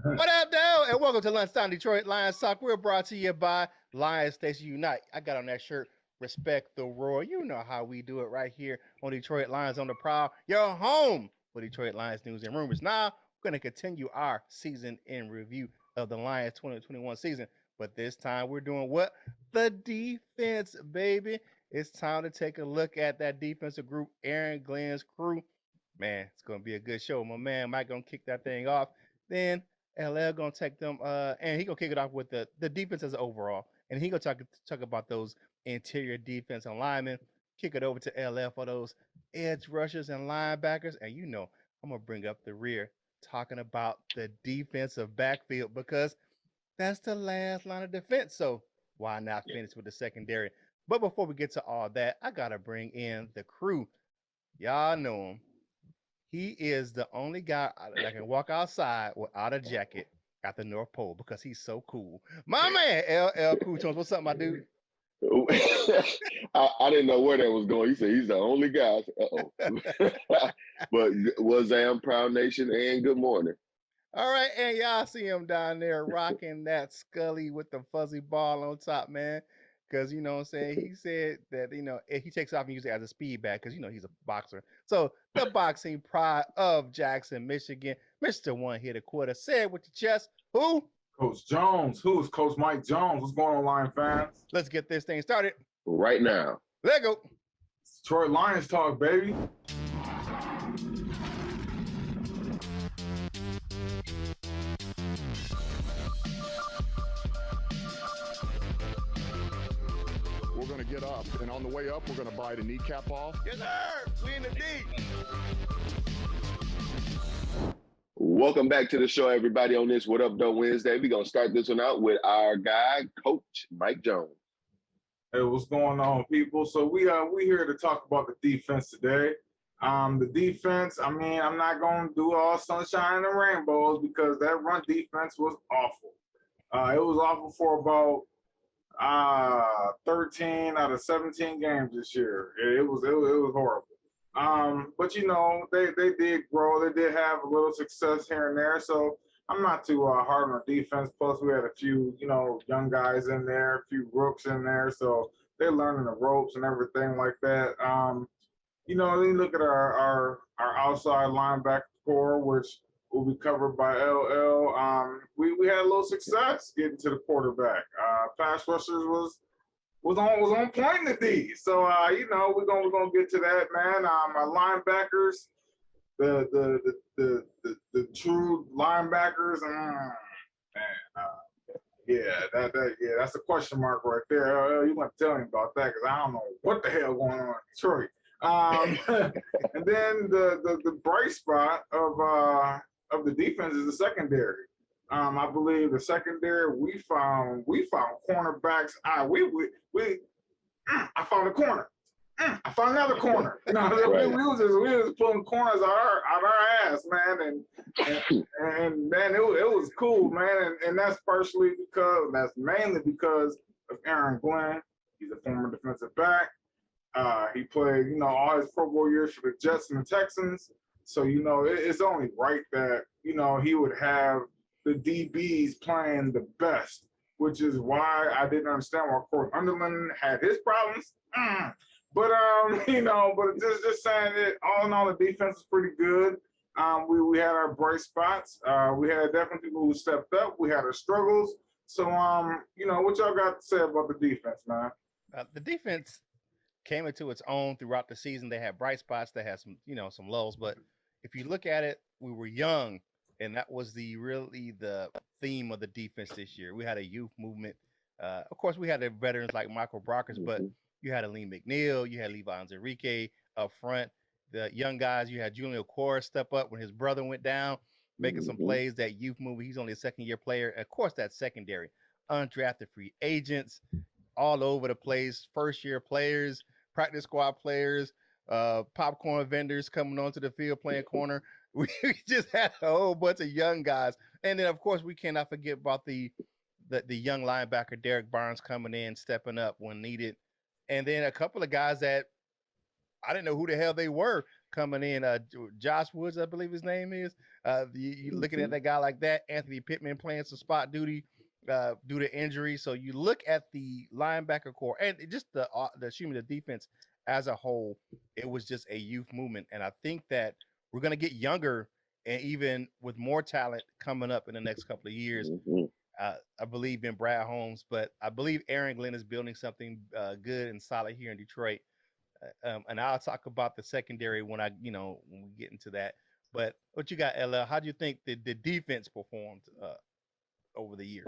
What up, though? And welcome to Lunchtime Detroit Lions Talk. We're brought to you by Lions Station Unite. I got on that shirt, Respect the Roar. You know how we do it right here on Detroit Lions on the Prowl. Your home for Detroit Lions news and rumors. Now, we're going to continue our season in review of the Lions 2021 season. But this time, we're doing what? The defense, baby. It's time to take a look at that defensive group, Aaron Glenn's crew. Man, it's going to be a good show. My man Mike going to kick that thing off. Then LL gonna take them, and he gonna kick it off with the defense as an overall, and he gonna talk about those interior defense and linemen. Kick it over to LL for those edge rushers and linebackers, and I'm gonna bring up the rear, talking about the defensive backfield because that's the last line of defense. So why not finish with the secondary? But before we get to all that, I gotta bring in the crew. Y'all know him. He is the only guy that can walk outside without a jacket at the North Pole because he's so cool. My man, LL Cool Tones. What's up, my dude? I didn't know where that was going. He said he's the only guy. But Wazam, Proud Nation, and good morning. All right, and y'all see him down there rocking that Scully with the fuzzy ball on top, man. Because, you know what I'm saying? He said that, he takes off and uses it as a speed bag because, he's a boxer. So, the boxing pride of Jackson, Michigan, Mr. One Hit a Quarter. Say it with your chest. Who? Coach Jones. Who is Coach Mike Jones? What's going on, Lion fans? Let's get this thing started. Right now. Let go. Detroit Lions talk, baby. We're going to get up, and on the way up, we're going to bite a kneecap off. Yes, sir. We in the deep. Welcome back to the show, everybody, on this What Up, Though Wednesday. We're going to start this one out with our guy, Coach Mike Jones. Hey, what's going on, people? So we here to talk about the defense today. The defense, I'm not going to do all sunshine and rainbows because that run defense was awful. It was awful for about 13 out of 17 games this year. It was horrible. But they did grow. They did have a little success here and there. So I'm not too hard on defense. Plus, we had a few, young guys in there, a few rooks in there. So they're learning the ropes and everything like that. Then look at our outside linebacker core, which will be covered by LL. We had a little success getting to the quarterback. Pass rushers was on point in the D. So we're gonna get to that, man. My linebackers, the true linebackers, that's a question mark right there. You want to tell me about that because I don't know what the hell going on in Detroit. And then the bright spot of the defense is the secondary. I believe the secondary we found cornerbacks. I found a corner. I found another corner. Right. we was just pulling corners out our ass, man, and man, it was cool, man, and that's mainly because of Aaron Glenn. He's a former defensive back. He played, all his Pro Bowl years for the Jets and the Texans. So, it's only right that, he would have the DBs playing the best, which is why I didn't understand why Court Underland had his problems. But just saying that all in all, the defense is pretty good. We had our bright spots. We had definitely people who stepped up. We had our struggles. So, what y'all got to say about the defense, man? The defense came into its own throughout the season. They had bright spots. They had some lulls. But if you look at it, we were young, and that was really the theme of the defense this year. We had a youth movement. Of course, we had the veterans like Michael Brockers, but you had Aleem McNeil, you had Levi Enrique up front. The young guys, you had Julian Okwara step up when his brother went down, making some plays. That youth movement, he's only a second-year player. And of course, that secondary, undrafted free agents all over the place, first-year players, practice squad players, popcorn vendors coming onto the field playing corner. We just had a whole bunch of young guys. And then, of course, we cannot forget about the young linebacker, Derek Barnes, coming in, stepping up when needed. And then a couple of guys that I didn't know who the hell they were coming in. Josh Woods, I believe his name is. You looking at that guy like that. Anthony Pittman playing some spot duty due to injury. So you look at the linebacker core and just the defense as a whole. It was just a youth movement, and I think that we're gonna get younger and even with more talent coming up in the next couple of years. I believe in Brad Holmes, but I believe Aaron Glenn is building something good and solid here in Detroit. And I'll talk about the secondary when when we get into that. But what you got, LL? How do you think the defense performed over the year?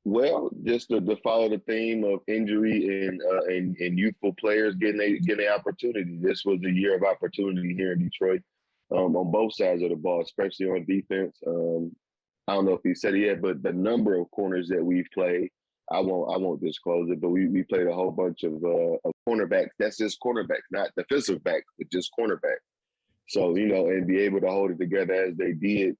Well, just to follow the theme of injury and youthful players getting an opportunity. This was a year of opportunity here in Detroit on both sides of the ball, especially on defense. I don't know if he said it yet, but the number of corners that we've played, I won't disclose it, but we played a whole bunch of cornerbacks. That's just cornerbacks, not defensive backs, but just cornerbacks. So, and be able to hold it together as they did,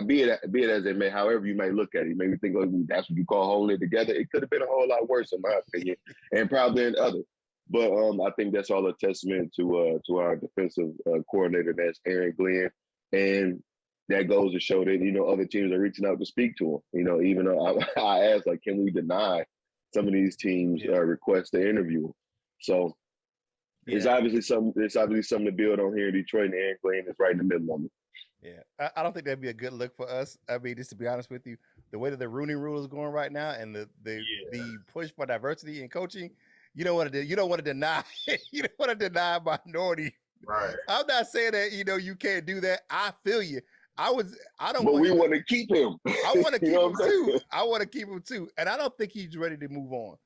be it as they may, however you may look at it. You maybe think, oh, that's what you call holding it together. It could have been a whole lot worse, in my opinion, and probably in others. But I think that's all a testament to our defensive coordinator, that's Aaron Glenn. And that goes to show that, other teams are reaching out to speak to him. Even though I asked, like, can we deny some of these teams requests to interview him? So it's obviously something to build on here in Detroit, and Aaron Glenn is right in the middle of it. Yeah, I don't think that'd be a good look for us. I mean, just to be honest with you, the way that the Rooney Rule is going right now, and the push for diversity in coaching, you don't want to deny you don't want to deny minority. Right. I'm not saying that you can't do that. I feel you. But we want to keep him. I want to keep him too. I want to keep him too, and I don't think he's ready to move on.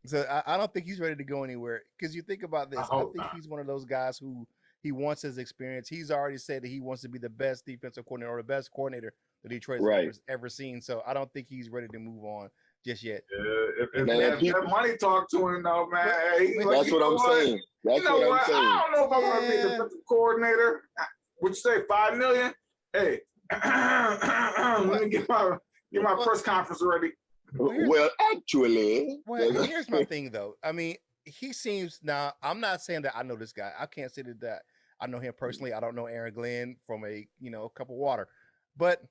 So I don't think he's ready to go anywhere. Because you think about this, I think he's one of those guys who he wants his experience. He's already said that he wants to be the best defensive coordinator or the best coordinator that Detroit's ever seen. So I don't think he's ready to move on just yet. If that money talk to him, though, man. That's what I'm saying. That's what I'm saying. I don't know if I'm going to be the defensive coordinator. Would you say $5 million? Hey, let me get my press conference ready. Well, actually. Well, here's my thing, though. I mean, he seems now. I'm not saying that I know this guy. I can't say that I know him personally. I don't know Aaron Glenn from a cup of water, but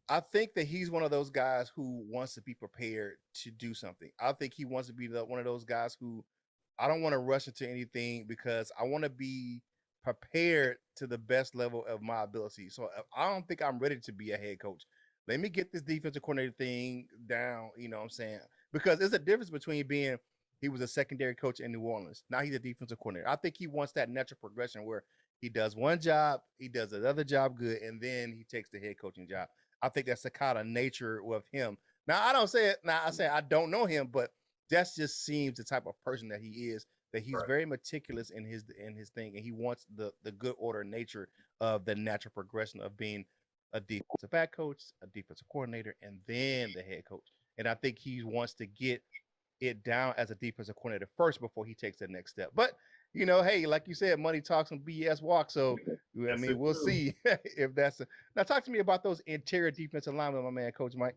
I think that he's one of those guys who wants to be prepared to do something. I think he wants to be one of those guys who I don't want to rush into anything because I want to be prepared to the best level of my ability. So I don't think I'm ready to be a head coach. Let me get this defensive coordinator thing down. You know what I'm saying? Because there's a difference between he was a secondary coach in New Orleans. Now he's a defensive coordinator. I think he wants that natural progression where he does one job, he does another job good, and then he takes the head coaching job. I think that's the kind of nature of him. Now, I don't say it. Now, I say I don't know him, but that just seems the type of person that he is, that he's very meticulous in his thing, and he wants the good order nature of the natural progression of being a defensive back coach, a defensive coordinator, and then the head coach. And I think he wants to get it down as a defensive coordinator first before he takes the next step. But hey, like you said, money talks and BS walks. So I mean, we'll see if that's now. Talk to me about those interior defensive linemen, my man, Coach Mike.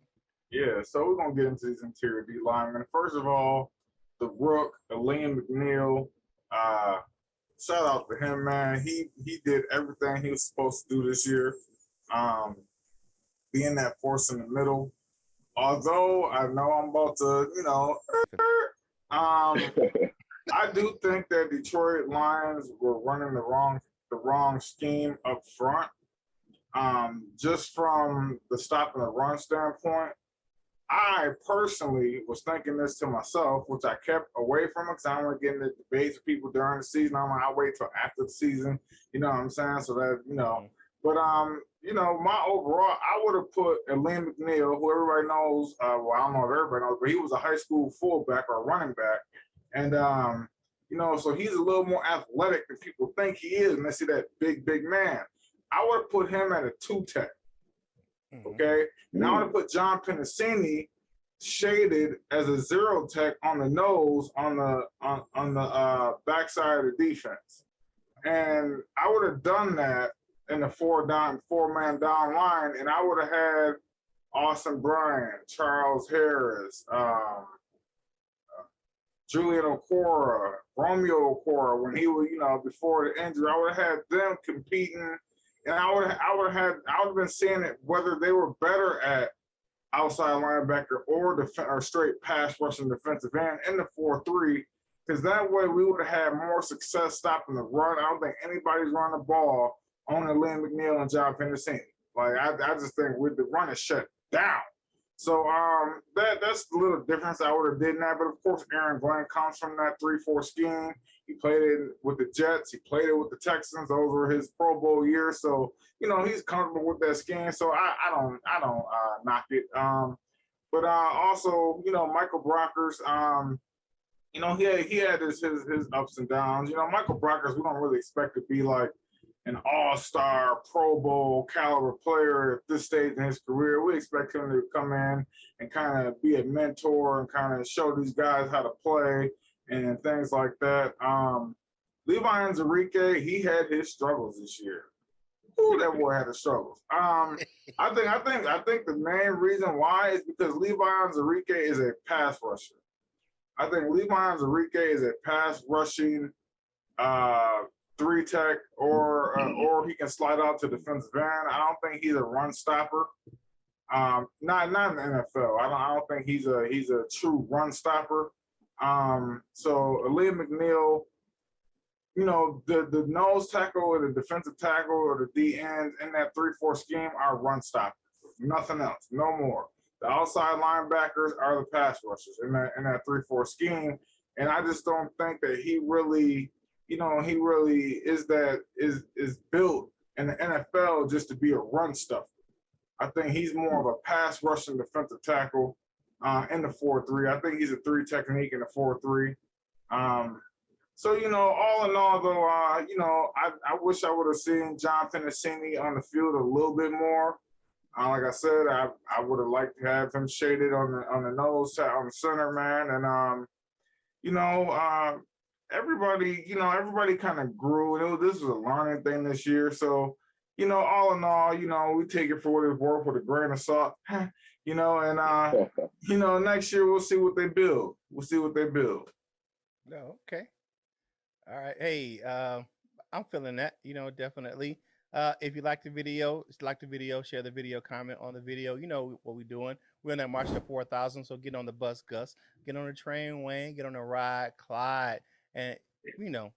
Yeah, so we're gonna get into these interior D linemen. First of all, the Rook, Liam McNeil. Shout out to him, man. He did everything he was supposed to do this year. Being that force in the middle. Although I know I'm about to, I do think that Detroit Lions were running the wrong scheme up front. Just from the stop and the run standpoint, I personally was thinking this to myself, which I kept away from it because I don't want to get into debates with people during the season. I'm like, I'll wait till after the season. You know what I'm saying? So that, But, my overall, I would have put Liam McNeil, who everybody knows, I don't know if everybody knows, but he was a high school fullback or running back. And, so he's a little more athletic than people think he is. And they see that big man. I would have put him at a 2-tech. Okay? And I would have put John Pennicini shaded as a 0-tech on the nose on the backside of the defense. And I would have done that in the four-man down line, and I would have had Austin Bryant, Charles Harris, Julian Okora, Romeo Okora, when he was, before the injury, I would have had them competing, and I would have been seeing it whether they were better at outside linebacker or straight pass rushing defensive end in the 4-3, because that way we would have had more success stopping the run. I don't think anybody's running the ball on the Liam McNeil and John Penderson. Like I just think with the run is shut down. So that's the little difference I would have did in that. But of course, Aaron Glenn comes from that 3-4 scheme. He played it with the Jets. He played it with the Texans. Those were his Pro Bowl years. So he's comfortable with that scheme. So I don't knock it. But also Michael Brockers. He had his ups and downs. Michael Brockers, we don't really expect to be like an all-star Pro Bowl caliber player at this stage in his career. We expect him to come in and kind of be a mentor and kind of show these guys how to play and things like that. Levi Enrique, he had his struggles this year. Ooh, that boy had his struggles. I think the main reason why is because Levi Enrique is a pass rusher. I think Levi Enrique is a pass rushing 3-tech, or he can slide out to defensive end. I don't think he's a run stopper. Not in the NFL. I don't think he's a true run stopper. So Liam McNeil, the nose tackle or the defensive tackle or the D ends in that 3-4 scheme are run stoppers. Nothing else. No more. The outside linebackers are the pass rushers in that 3-4 scheme. And I just don't think that he really is built in the NFL just to be a run stuffer. I think he's more of a pass rushing defensive tackle in the 4-3. I think he's a 3 technique in the 4-3. So all in all, though, I wish I would have seen John Penderson on the field a little bit more. Like I said, I would have liked to have him shaded on the nose, on the center, man, and everybody kind of grew. This was a learning thing this year. So, all in all, we take it for what it's worth with a grain of salt, and, next year we'll see what they build. No, okay. All right. Hey, I'm feeling that, definitely. If you like the video, share the video, comment on the video. You know what we're doing. We're on that march to 4,000. So get on the bus, Gus. Get on the train, Wayne. Get on the ride, Clyde. And,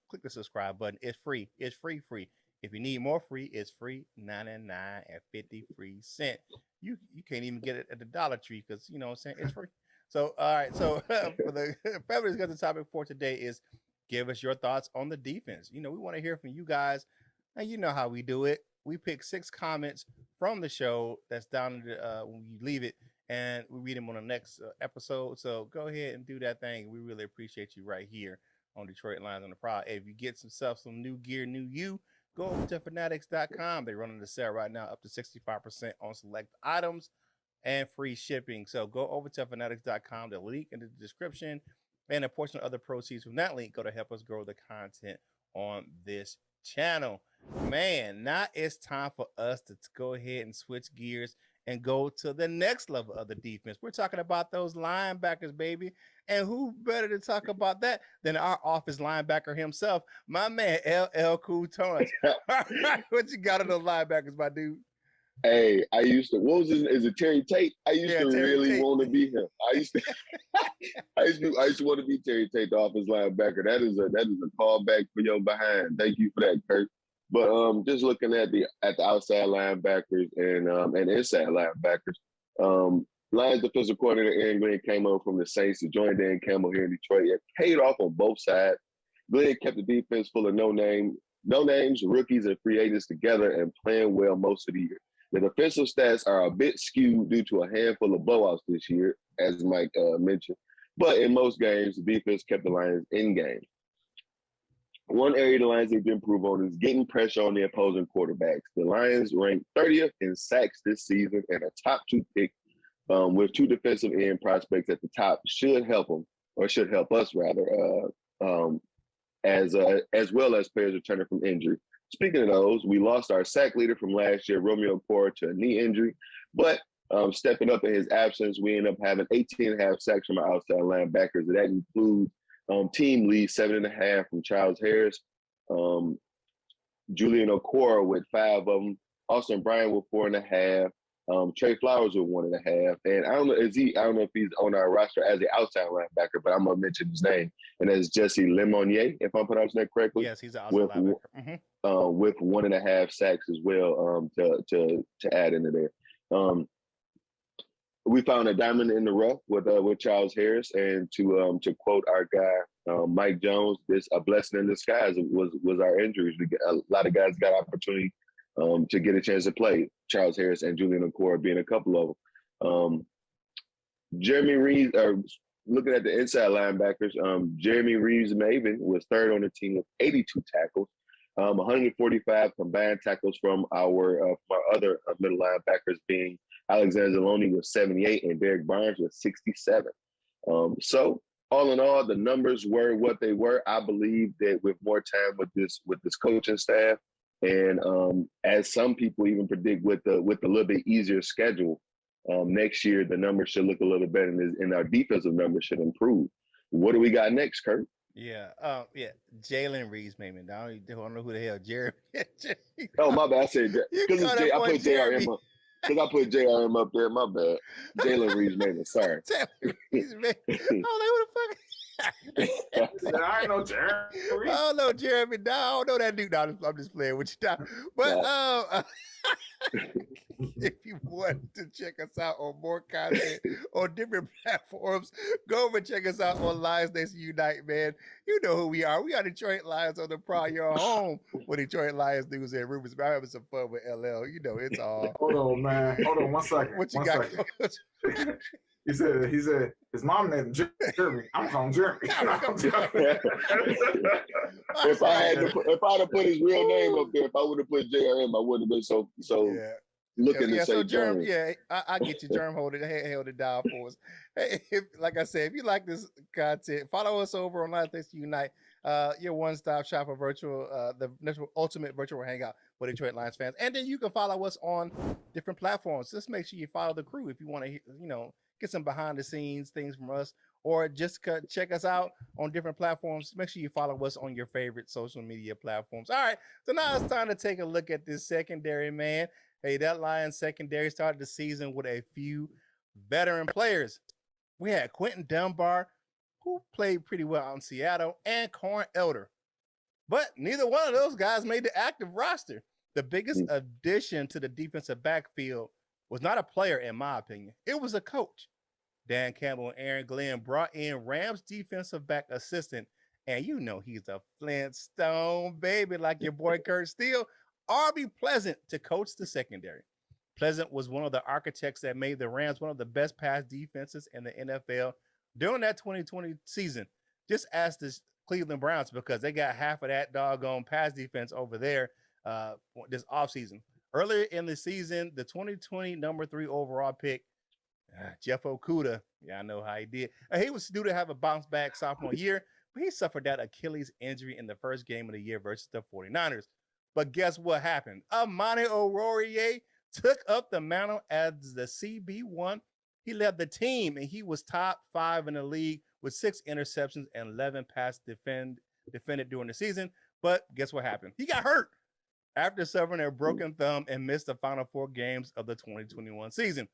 click the subscribe button. It's free. It's free. If you need more free, it's free 99.53 cents. You can't even get it at the Dollar Tree because, you know what I'm saying? It's free. So, all right. So, for the fabulous good topic for today is give us your thoughts on the defense. We want to hear from you guys. And you know how we do it. We pick 6 comments from the show that's down when you leave it, and we read them on the next episode. So go ahead and do that thing. We really appreciate you right here on Detroit Lions on the Prowl. If you get some new gear, new you, go over to fanatics.com. They're running the sale right now up to 65% on select items and free shipping. So go over to fanatics.com. The link in the description, and a portion of other proceeds from that link go to help us grow the content on this channel. Man, now it's time for us to go ahead and switch gears and go to the next level of the defense. We're talking about those linebackers, baby. And who better to talk about that than our office linebacker himself, my man, LL Cool Tony. All right, what you got on those linebackers, my dude? Hey, I used to. What was his? Is it Terry Tate? I used to Terry really Tate. want to be him. I used to want to be Terry Tate, the offensive linebacker. That is a callback for your behind. Thank you for that, Kurt. But just looking at the outside linebackers and inside linebackers, Lions defensive coordinator Aaron Glenn came over from the Saints to join Dan Campbell here in Detroit. It paid off on both sides. Glenn kept the defense full of no names, rookies, and free agents together and playing well most of the year. The defensive stats are a bit skewed due to a handful of blowouts this year, as Mike mentioned. But in most games, the defense kept the Lions in games. One area the Lions need to improve on is getting pressure on the opposing quarterbacks. The Lions ranked 30th in sacks this season and a top 2 pick with 2 defensive end prospects at the top should help them, or should help us rather, as well as players returning from injury. Speaking of those, we lost our sack leader from last year, Romeo Okora, to a knee injury, but stepping up in his absence, we end up having 18.5 sacks from our outside linebackers. That includes Team lead 7.5 from Charles Harris. Julian Okora with 5 of them. Austin Bryan with 4.5. Trey Flowers with 1.5. And I don't know if he's on our roster as an outside linebacker, but I'm gonna mention his name. And that's Jesse Lemonnier, if I'm pronouncing that correctly. Yes, he's an outside linebacker. With 1.5 sacks as well, to add into there. We found a diamond in the rough with Charles Harris, and to quote our guy Mike Jones, "This a blessing in disguise was our injuries. A lot of guys got opportunity to get a chance to play. Charles Harris and Julian Okora being a couple of them. Jeremy Reeves, looking at the inside linebackers, Jeremy Reeves-Maven was 3rd on the team with 82 tackles. 145 combined tackles from our other middle linebackers, being Alexander Zaloni with 78 and Derek Barnes with 67. So all in all, the numbers were what they were. I believe that with more time with this coaching staff, and as some people even predict with a little bit easier schedule, next year the numbers should look a little better, and our defensive numbers should improve. What do we got next, Curt? Yeah, Jalen Reeves, maybe. I don't know who the hell Jeremy. Oh, my bad. I said because I put JRM up. Because I put JRM up there. My bad. Jalen Reeves, maybe. Sorry. Jalen Reeves, man. I was like, who the fuck? I ain't know Jeremy. I don't know Jeremy. No, I don't know that dude. No, I'm just playing with you now. But if you want to check us out on more content on different platforms, go over and check us out on Lions Nation Unite, man. You know who we are. We are Detroit Lions on the Prowl. You're home with Detroit Lions news and rumors. I'm having some fun with LL. You know, it's all. Hold on, man. Hold on 1 second. What you one got? Second. He said his mom named Jeremy. I'm calling Jeremy. If I had to put his real name up there, if I would have put JRM, I wouldn't have been so looking to say so Jeremy. Yeah, I get you, Jerm. Held it down for us. Hey, like I said, if you like this content, follow us over on Lions Nation Unite. Your one-stop shop for the ultimate virtual hangout for Detroit Lions fans. And then you can follow us on different platforms. Just make sure you follow the crew if you want to, get some behind the scenes things from us, or just check us out on different platforms. Make sure you follow us on your favorite social media platforms. All right, so now it's time to take a look at this secondary, man. Hey, that Lions secondary started the season with a few veteran players. We had Quentin Dunbar, who played pretty well out in Seattle, and Corn Elder. But neither one of those guys made the active roster. The biggest addition to the defensive backfield was not a player, in my opinion. It was a coach. Dan Campbell and Aaron Glenn brought in Rams defensive back assistant, and he's a Flintstone baby like your boy Curt Steele, R.B. Pleasant, to coach the secondary. Pleasant was one of the architects that made the Rams one of the best pass defenses in the NFL during that 2020 season. Just ask the Cleveland Browns, because they got half of that doggone pass defense over there this offseason. Earlier in the season, the 2020 number 3 overall pick, Jeff Okudah, I know how he did. He was due to have a bounce back sophomore year, but he suffered that Achilles injury in the first game of the year versus the 49ers. But guess what happened? Amani Oruwariye took up the mantle as the CB1. He led the team, and he was top 5 in the league with 6 interceptions and 11 passes defended during the season. But guess what happened? He got hurt after suffering a broken thumb and missed the final 4 games of the 2021 season.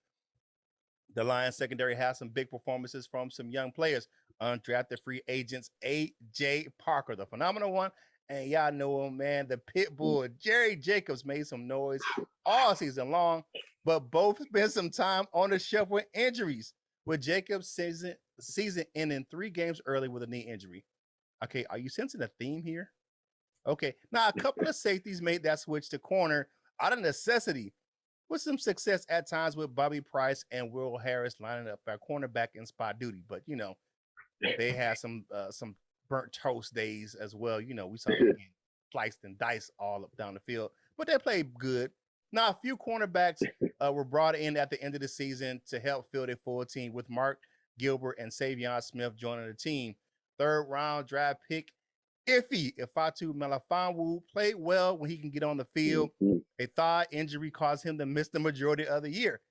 The Lions secondary has some big performances from some young players. Undrafted free agents, A.J. Parker, the phenomenal one. And y'all know him, man, the pit bull. Jerry Jacobs made some noise all season long, but both spent some time on the shelf with injuries, with Jacobs' season ending 3 games early with a knee injury. Okay, are you sensing a theme here? Okay, now a couple of safeties made that switch to corner out of necessity, with some success at times with Bobby Price and Will Harris lining up at cornerback in spot duty. But, they had some burnt toast days as well. We saw them getting sliced and diced all up down the field, but they played good. Now, a few cornerbacks were brought in at the end of the season to help field a full team, with Mark Gilbert and Savion Smith joining the team. 3rd round draft pick Ifeatu Melifonwu played well when he can get on the field. A thigh injury caused him to miss the majority of the year.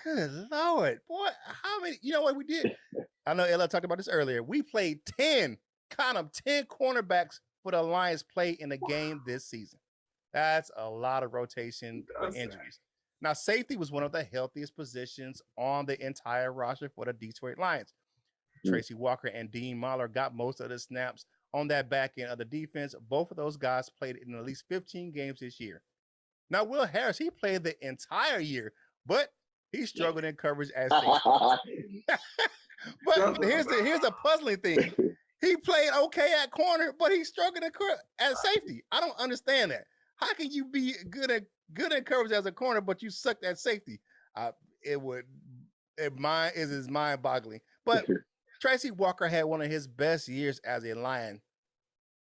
Good Lord, boy, how many? You know what we did? I know Ella talked about this earlier. We played 10 count them, 10 cornerbacks for the Lions play in a game this season. That's a lot of rotation with injuries. Now, safety was one of the healthiest positions on the entire roster for the Detroit Lions. Tracy Walker and Dean Mahler got most of the snaps on that back end of the defense. Both of those guys played in at least 15 games this year. Now, Will Harris, he played the entire year, but he struggled in coverage as safety. But here's the puzzling thing. He played okay at corner, but he struggled at safety. I don't understand that. How can you be good at coverage as a corner, but you sucked at safety? It is mind-boggling. But Tracy Walker had one of his best years as a Lion.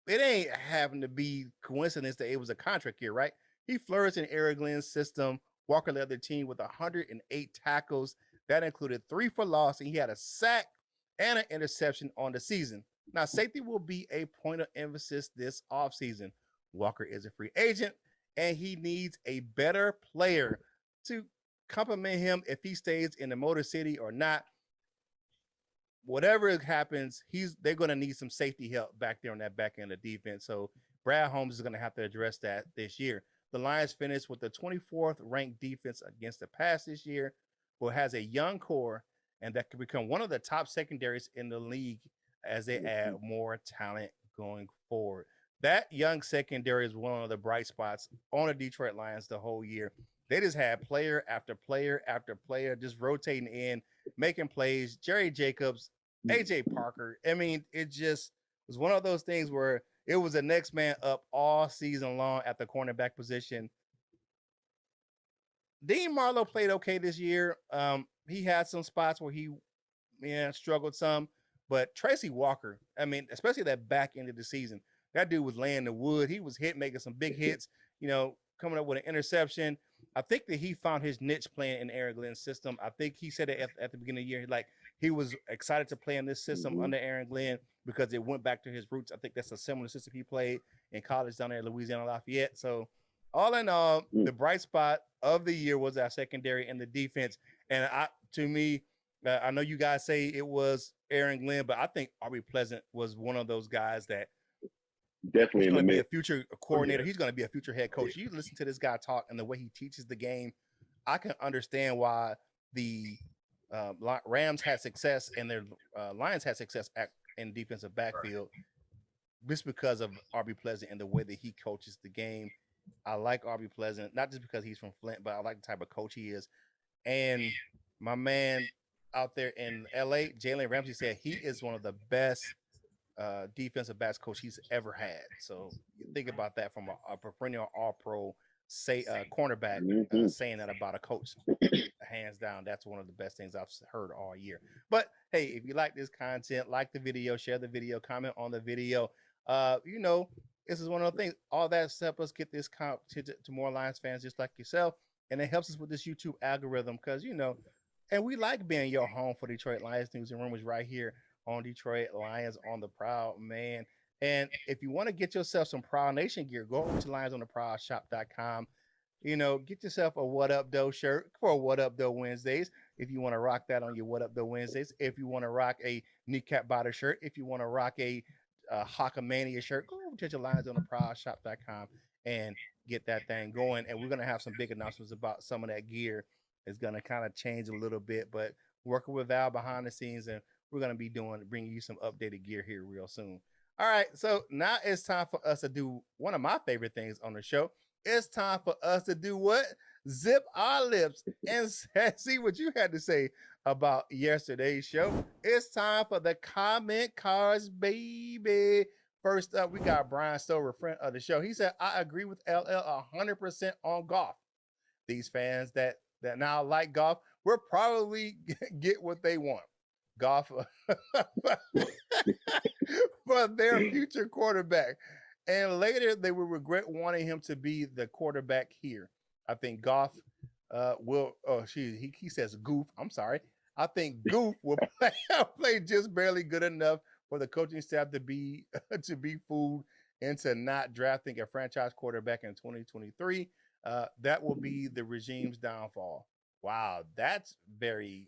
It ain't having to be coincidence that it was a contract year, right? He flourished in Eric Glenn's system. Walker led the team with 108 tackles. That included 3 for loss, and he had a sack and an interception on the season. Now, safety will be a point of emphasis this offseason. Walker is a free agent, and he needs a better player to complement him if he stays in the Motor City or not. Whatever happens, they're going to need some safety help back there on that back end of defense. So Brad Holmes is going to have to address that this year. The Lions finished with the 24th ranked defense against the pass this year, but has a young core, and that could become one of the top secondaries in the league as they add more talent going forward. That young secondary is one of the bright spots on the Detroit Lions the whole year. They just had player after player after player just rotating in, making plays. Jerry Jacobs, AJ Parker. I mean, it just was one of those things where it was the next man up all season long at the cornerback position. Dean Marlowe played okay this year. He had some spots where he struggled some, but Tracy Walker, I mean, especially that back end of the season, that dude was laying the wood. He was making some big hits, coming up with an interception. I think that he found his niche playing in Aaron Glenn's system. I think he said it at the beginning of the year, like he was excited to play in this system under Aaron Glenn because it went back to his roots. I think that's a similar system he played in college down there in Louisiana Lafayette. So all in all, the bright spot of the year was our secondary and the defense. And to me, I know you guys say it was Aaron Glenn, but I think Aubrey Pleasant was one of those guys that definitely going to be a future coordinator. He's going to be a future head coach. You listen to this guy talk and the way he teaches the game, I can understand why the Rams had success and their Lions had success in defensive backfield just because of Aubrey Pleasant and the way that he coaches the game. I like Aubrey Pleasant, not just because he's from Flint, but I like the type of coach he is. And my man out there in LA, Jalen Ramsey, said he is one of the best defensive backs coach he's ever had. So you think about that from a perennial all-pro cornerback saying that about a coach. Hands down, that's one of the best things I've heard all year. But hey, if you like this content, like the video, share the video, comment on the video. This is one of the things. All that helps us get this content to more Lions fans just like yourself, and it helps us with this YouTube algorithm because and we like being your home for Detroit Lions news and rumors right here on Detroit Lions on the Prowl, man. And if you want to get yourself some Prowl Nation gear, go over to lionsontheprowlshop.com. Get yourself a What Up Doe shirt for What Up Doe Wednesdays. If you want to rock that on your What Up Doe Wednesdays. If you want to rock a kneecap biter shirt. If you want to rock a Hawkamania shirt, go over to lionsontheprowlshop.com and get that thing going. And we're going to have some big announcements about some of that gear. It's going to kind of change a little bit, but working with Val behind the scenes, and we're going to be bringing you some updated gear here real soon. All right, so now it's time for us to do one of my favorite things on the show. It's time for us to do what? Zip our lips and see what you had to say about yesterday's show. It's time for the comment cards, baby. First up, we got Brian Stover, friend of the show. He said, I agree with LL 100% on golf. These fans that now like golf will probably get what they want. Golf for their future quarterback. And later they will regret wanting him to be the quarterback here. I think Goff he says Goof. I'm sorry. I think Goof will play just barely good enough for the coaching staff to be fooled into not drafting a franchise quarterback in 2023. That will be the regime's downfall. Wow, that's very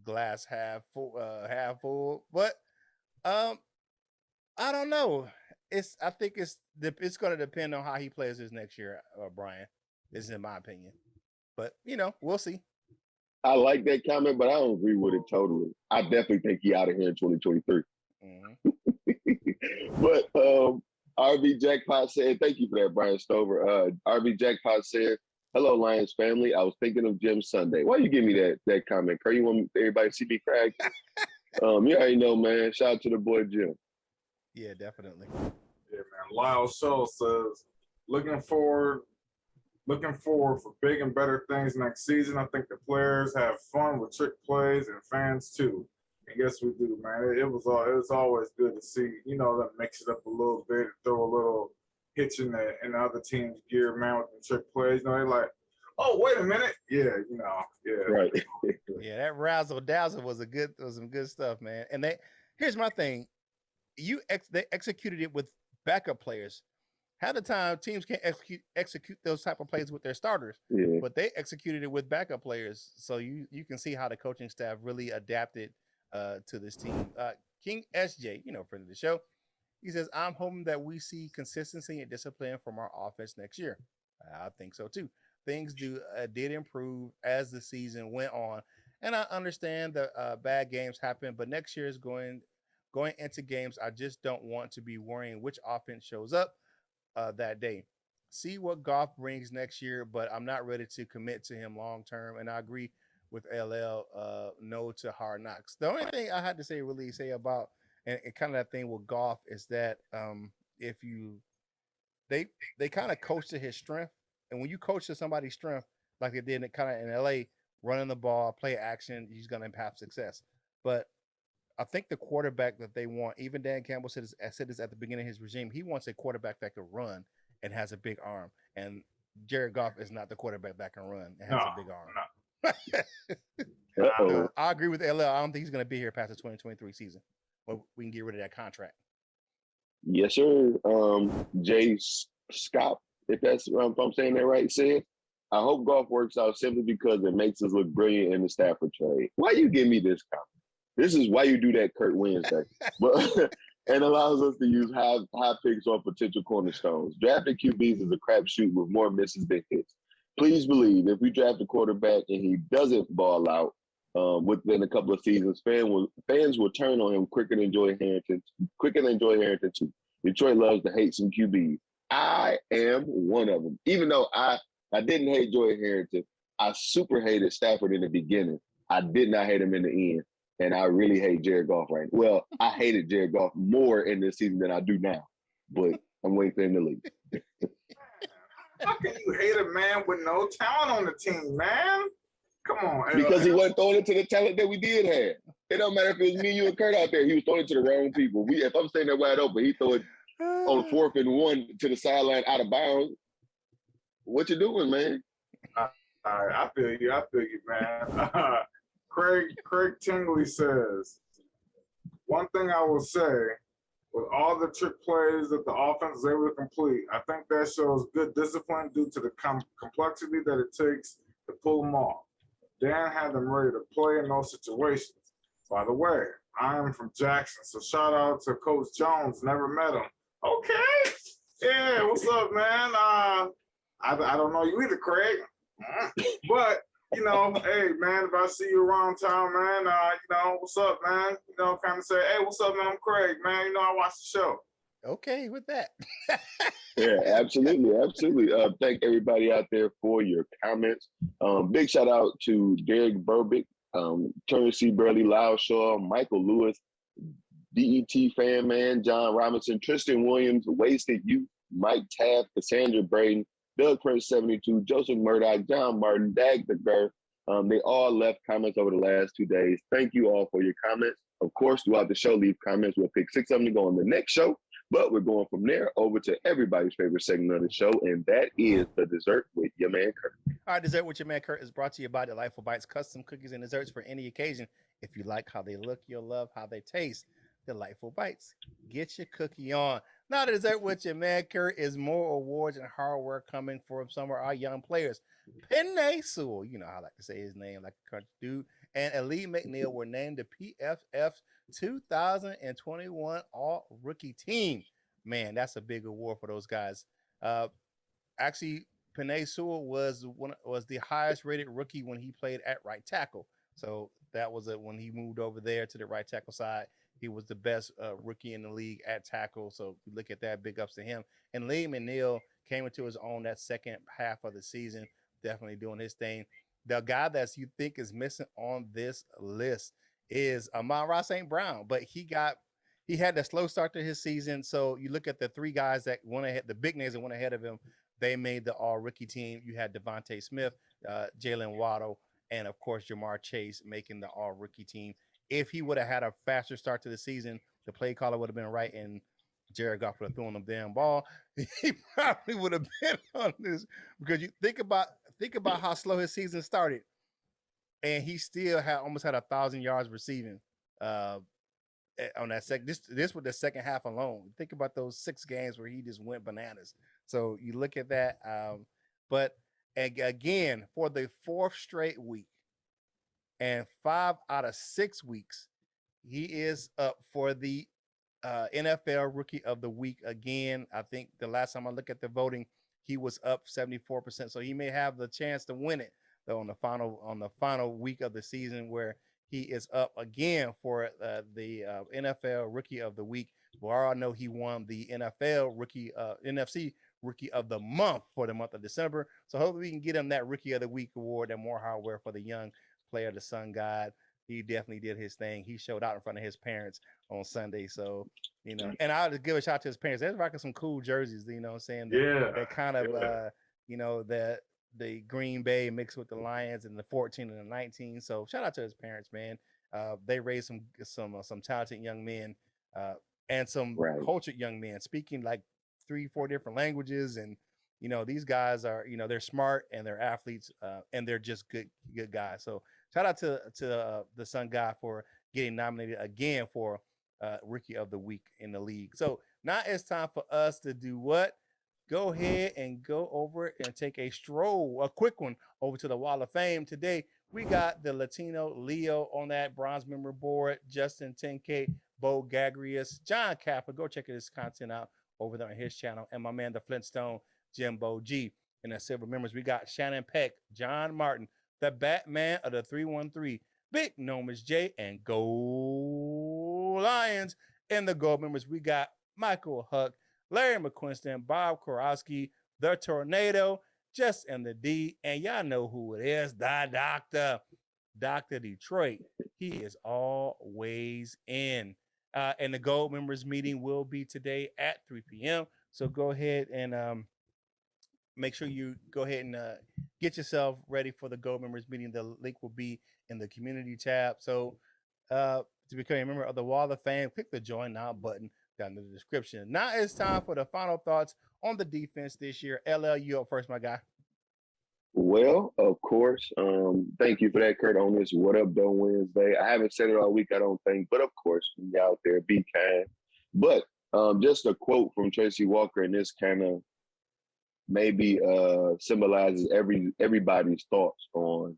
glass half full. But I don't know. I think it's going to depend on how he plays this next year, Brian. This is in my opinion. But, we'll see. I like that comment, but I don't agree with it totally. I definitely think he out of here in 2023. Mm-hmm. But RB Jackpot said, thank you for that, Brian Stover. RB Jackpot said, hello, Lions family. I was thinking of Jim Sunday. Why you give me that comment, Kurt? You want everybody to see me crack? You already know, man. Shout out to the boy Jim. Yeah, definitely. Yeah, man. Lyle Show says, looking forward for big and better things next season. I think the players have fun with trick plays and fans too. And yes, we do, man. It was always good to see, them mix it up a little bit and throw a little hitch in the other team's gear, man, with the trick plays. They're like, oh, wait a minute. Yeah, yeah. Right. Yeah, that razzle dazzle was some good stuff, man. And here's my thing. They executed it with backup players. Half the time, teams can't execute those type of plays with their starters, but they executed it with backup players. So you can see how the coaching staff really adapted to this team. King SJ, friend of the show, he says, I'm hoping that we see consistency and discipline from our offense next year. I think so too. Things did improve as the season went on, and I understand that bad games happen, but next year is going into games. I just don't want to be worrying which offense shows up that day. See what Goff brings next year, but I'm not ready to commit to him long term. And I agree with LL. No to hard knocks. The only thing I had to say about and kind of that thing with Goff is that they kind of coach to his strength, and when you coach to somebody's strength like they did kind of in LA, running the ball, play action, he's going to have success. But I think the quarterback that they want, even Dan Campbell said this at the beginning of his regime, he wants a quarterback that can run and has a big arm. And Jared Goff is not the quarterback that can run and has a big arm. So I agree with LL. I don't think he's going to be here past the 2023 season. But we can get rid of that contract. Yes, sir. Jay Scott, if I'm saying that right, said, I hope Goff works out simply because it makes us look brilliant in the Stafford trade. Why you give me this comment? This is why you do that, Kurt Wednesday. But and allows us to use high picks on potential cornerstones. Drafting QBs is a crapshoot with more misses than hits. Please believe if we draft a quarterback and he doesn't ball out within a couple of seasons, fans will turn on him quicker than Joy Harrington too. Detroit loves to hate some QBs. I am one of them. Even though I didn't hate Joy Harrington, I super hated Stafford in the beginning. I did not hate him in the end. And I really hate Jared Goff right now. Well, I hated Jared Goff more in this season than I do now. But I'm waiting for him to leave. How can you hate a man with no talent on the team, man? Come on. Because he wasn't throwing it to the talent that we did have. It don't matter if it was me, you, and Kurt out there. He was throwing it to the wrong people. If I'm staying there wide open, he throw it on 4th and 1 to the sideline out of bounds. What you doing, man? All right, I feel you, man. Craig Tingley says, one thing I will say, with all the trick plays that the offense is able to complete, I think that shows good discipline due to the complexity that it takes to pull them off. Dan had them ready to play in those situations. By the way, I am from Jackson, so shout out to Coach Jones. Never met him. Okay. Yeah, what's up, man? I don't know you either, Craig. But hey, man, if I see you around town, man, what's up, man? Kind of say, hey, what's up, man? I'm Craig, man. I watch the show. Okay with that. Yeah, absolutely. Thank everybody out there for your comments. Big shout out to Derek Burbick, Turner C. Burley, Lyle Shaw, Michael Lewis, DET Fan Man, John Robinson, Tristan Williams, Wasted Youth, Mike Taft, Cassandra Braden, Doug Prince 72, Joseph Murdoch, John Martin, Dag the Gurr. They all left comments over the last 2 days. Thank you all for your comments. Of course, throughout the show, leave comments. We'll pick 6 of them to go on the next show. But we're going from there over to everybody's favorite segment of the show, and that is the Dessert with your man, Kurt. All right, Dessert with your man, Kurt is brought to you by Delightful Bites, custom cookies and desserts for any occasion. If you like how they look, you'll love how they taste. Delightful Bites. Get your cookie on. Now, the Dessert with your man, Kurt, is more awards and hard work coming from some of our young players. Penny Sewell, you know how I like to say his name, like a country dude, and Ali McNeil were named the PFF's 2021 All Rookie Team. Man, that's a big award for those guys. Actually, Penei Sewell was the highest rated rookie when he played at right tackle. So that was when he moved over there to the right tackle side. He was the best rookie in the league at tackle. So you look at that, big ups to him. And Lee McNeil came into his own that second half of the season, definitely doing his thing. The guy that you think is missing on this list is Amon-Ra St. Brown, but he had a slow start to his season. So you look at the three guys that went ahead, the big names that went ahead of him, they made the all rookie team. You had Devontae Smith, Jalen Waddle, and of course Jamar Chase making the all rookie team. If he would have had a faster start to the season, the play caller would have been right, and Jared Goff would have thrown the damn ball. He probably would have been on this, because you think about how slow his season started, and he still almost had 1,000 yards receiving. On that this was the second half alone. Think about those 6 games where he just went bananas. So you look at that. But again, for the 4th straight week and 5 out of 6 weeks, he is up for the NFL Rookie of the Week again. I think the last time I looked at the voting, he was up 74%. So he may have the chance to win it though on the final week of the season, where he is up again for the NFL Rookie of the Week. Well, I know he won the NFL NFC Rookie of the Month for the month of December. So hopefully we can get him that Rookie of the Week award, that more hardware for the young player, the Sun God. He definitely did his thing. He showed out in front of his parents on Sunday. So, and I'll just give a shout out to his parents. They're rocking some cool jerseys, what I'm saying? That kind of, the Green Bay mixed with the Lions and the 14 and the 19. So shout out to his parents, man. They raised some talented young men and some cultured young men speaking like 3-4 different languages. And, these guys are, they're smart and they're athletes and they're just good guys. So shout out to the Sun God for getting nominated again for Rookie of the Week in the league. So now it's time for us to do what? Go ahead and go over and take a quick one over to the Wall of Fame. Today, we got the Latino Leo on that bronze member board, Justin 10K, Bo Gagrius, John Kappa. Go check his content out over there on his channel. And my man, the Flintstone, Jimbo G. And the silver members, we got Shannon Peck, John Martin, the Batman of the 313, Big Nomus J, and Go Lions. In the gold members, we got Michael Huck, Larry McQuiston, Bob Korowski, the Tornado, Just and the D, and y'all know who it is, the Doctor, Dr. Detroit. He is always in. And the gold members meeting will be today at 3 p.m. So go ahead and make sure you go ahead and get yourself ready for the gold members meeting. The link will be in the community tab. So to become a member of the Wall of Fame, click the join now button down in the description. Now it's time for the final thoughts on the defense this year. LL, you up first, my guy. Well, of course. Thank you for that, Curt, on this What Up Though Wednesday. I haven't said it all week, I don't think, but of course, when you're out there, be kind. But just a quote from Tracy Walker, and this kind of maybe symbolizes everybody's thoughts on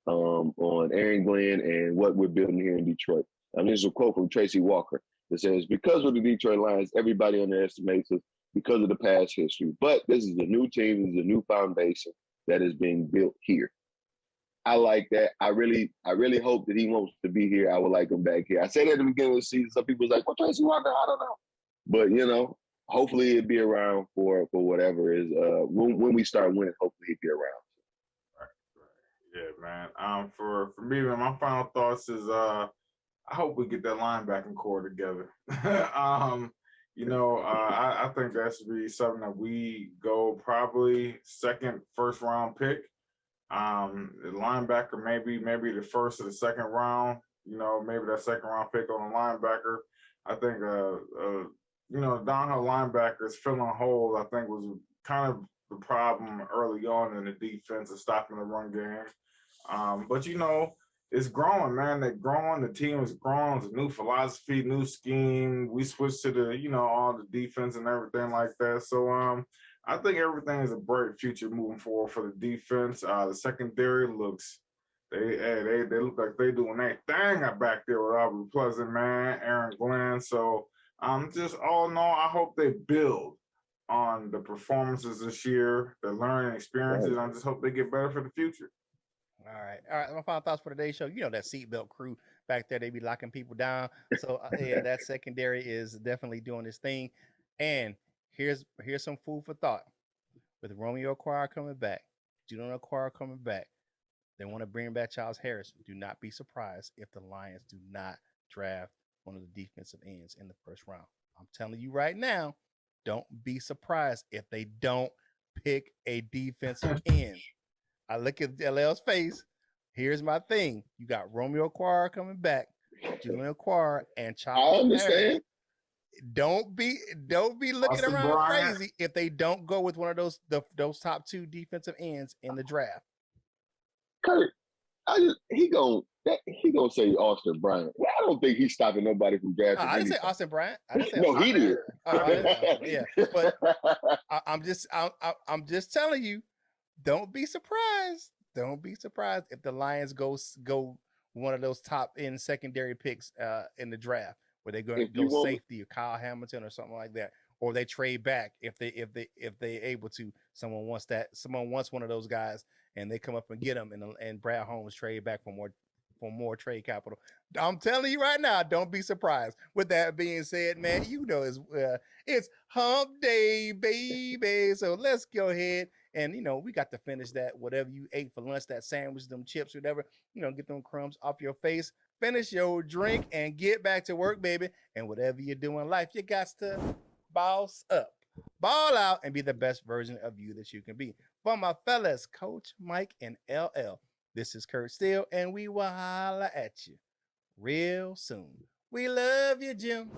Aaron Glenn and what we're building here in Detroit. This is a quote from Tracy Walker. It says, because of the Detroit Lions, everybody underestimates us because of the past history. But this is a new team, this is a new foundation that is being built here. I like that. I really hope that he wants to be here. I would like him back here. I said at the beginning of the season, some people was like, well, Tracy Walker, I don't know. But, hopefully it'll be around for whatever is when we start winning, hopefully it'll be around. Right. Yeah, man. For me, man, my final thoughts is I hope we get that linebacking core together. I think that should be something that we go probably second, first round pick. The linebacker, maybe the first or the second round, maybe that second round pick on the linebacker. I think, downhill linebackers filling holes, I think was kind of the problem early on in the defense of stopping the run game. But, it's growing, man. They're growing. The team is growing. It's a new philosophy, new scheme. We switched to the, all the defense and everything like that. So I think everything is a bright future moving forward for the defense. The secondary looks They look like they doing their thing back there with Aubrey Pleasant, man, Aaron Glenn. So just all in all, I hope they build on the performances this year, the learning experiences. I just hope they get better for the future. All right. My final thoughts for today's show. You know that seatbelt crew back there, they be locking people down. So yeah, that secondary is definitely doing this thing. And here's some food for thought. With Romeo Okwara coming back, Julian Okwara coming back, they want to bring back Charles Harris. Do not be surprised if the Lions do not draft one of the defensive ends in the first round. I'm telling you right now, don't be surprised if they don't pick a defensive end. I look at LL's face. Here's my thing. You got Romeo Okwara coming back, Julian Okwara, and Charles I understand. Harris. Don't be looking Austin around Bryant. crazy if they don't go with one of those top 2 defensive ends in the draft. Curt, he gonna say Austin Bryant. I don't think he's stopping nobody from drafting. I didn't say Austin Bryant. I didn't say No, Austin he did. Yeah, but I'm just telling you, don't be surprised. Don't be surprised if the Lions go one of those top end secondary picks in the draft, where they're going to go safety or Kyle Hamilton or something like that, or they trade back if they able to. Someone wants one of those guys, and they come up and get them, and Brad Holmes trade back for more trade capital. I'm telling you right now, don't be surprised. With that being said, man, you know it's hump day, baby. So let's go ahead and we got to finish that whatever you ate for lunch, that sandwich, them chips, whatever. Get them crumbs off your face. Finish your drink and get back to work, baby. And whatever you do in life, you got to boss up, ball out, and be the best version of you that you can be. For my fellas, Coach Mike and LL, this is Curt Steele, and we will holla at you real soon. We love you, Jim.